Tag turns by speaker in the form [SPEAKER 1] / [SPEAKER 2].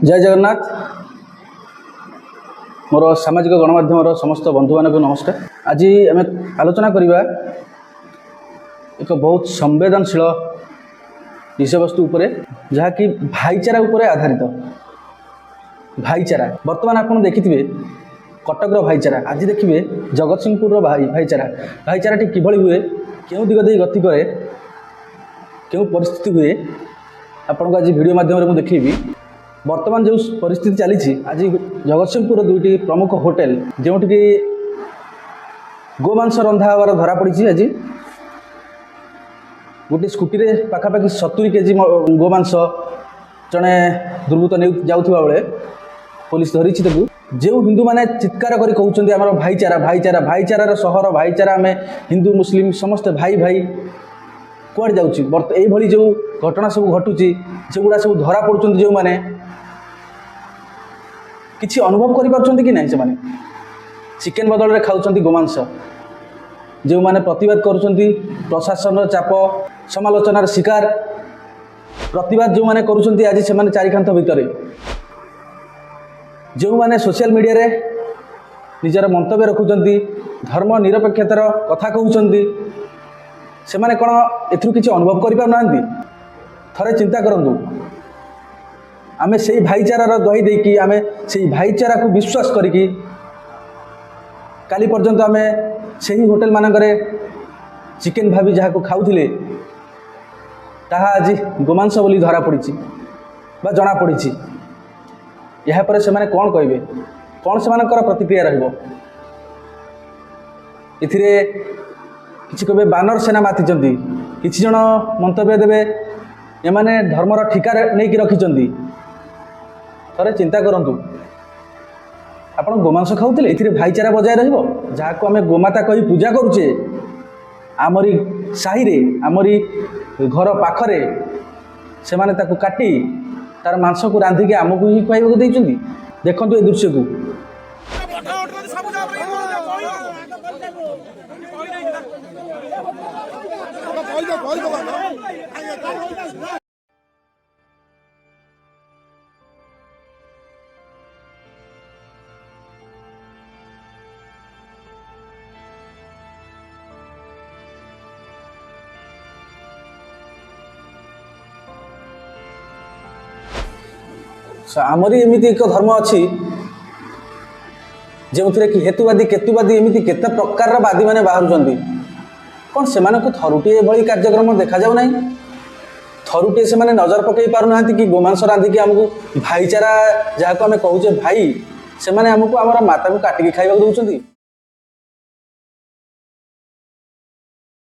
[SPEAKER 1] जय जगन्नाथ। मोर सामाजिक गणमाध्यम समस्त बंधु मान नमस्कार। आज आम आलोचना करवा एक बहुत संवेदनशील विषयवस्तु उपरे जहाँकि भाईचारा उपरे आधारित। भाईचारा बर्तमान आप देखिए कटक भाईचारा, आज देखिए जगतसिंहपुर भाईचारा। भाईचारा टी किभली हुए, क्यों दिग दे गति करे, क्यों परिस्थिति हुए, आपको आज वीडियो माध्यम देखी। वर्तमान जो परिस्थिति चली आज जगतसिंहपुर दुईटी प्रमुख होटेल जोटि गोमांस रंधा हबार धरा पड़ी। आज गोटे स्कूटी रे पाखापाखि 70 केजी गोमांस जड़े दुर्बृत्त नहीं जाऊा बेले पुलिस धरी। जो हिंदू माने चित्कार करी कहते आम भाईचारा भाईचारा भाईचारार सहर भाईचारा, आम हिंदू मुस्लिम समस्ते भाई भाई कुआड़ जाऊँगी। जो घटना सब घटुची से गुड़ा सब धरा पड़ुं जो मैंने किसी अनुभव करें कि ना, से चिकेन बदल में खाऊँ गोमांस। जो मैंने प्रतिवाद करुँच प्रशासन चाप समालोचनार शिकार प्रतिवाद जो मैंने करुँच आज से चारिकांत भितर जो मैंने सोशल मीडिया रे निजर मंतव्य रखुंट धर्म निरपेक्षतार कथा कहते से मैंने कौन एथु किसी अनुभव कर थरे चिंता करूँ। आमे से भाईचारार दही देकी आमे से भाईचारा को विश्वास करिकी काली पर्यंत आमे से होटेल मानकरे चिकेन भाभी जहाँ को खाऊले ताहा आज गोमांस बोली धरा पड़ी बा जना पड़ी। यहाँ पर से माने कौन कहे, कौन से प्रतिक्रिया रहिबो। इथिरे किसी कहे बानर सेना मातिचंती, किसी जन मंतव्य देवे एमाने धर्मर ठिका नहीं कि रखिचंती। थरे चिंता करंतु, आपण गोमांस खाऊले एथिरे भाईचारा बजाय रहिबो। जहाँ को आमे गोमाता कही पूजा करुचे आमरी साही रे आमरी घर पाखरे से माने ताकू काटी तार मांस को रांधिकी आमको ही खुआइबा देइचंती। देखंतु ए दृश्य को। आमरी एमती एक धर्म अच्छी जो कि हेतुवादी केतुवादी एमती केते प्रकार वादी मैंने बाहर कौन से थरुटे भली कार्यक्रम देखा जाऊ ना। थरुटे से नजर पकई पारना कि गोमांस रांधिकी आमको भाईचारा जहाँ को आम कहूचे भाई से आमको आम माता को काटिकी खाइबा दौरान।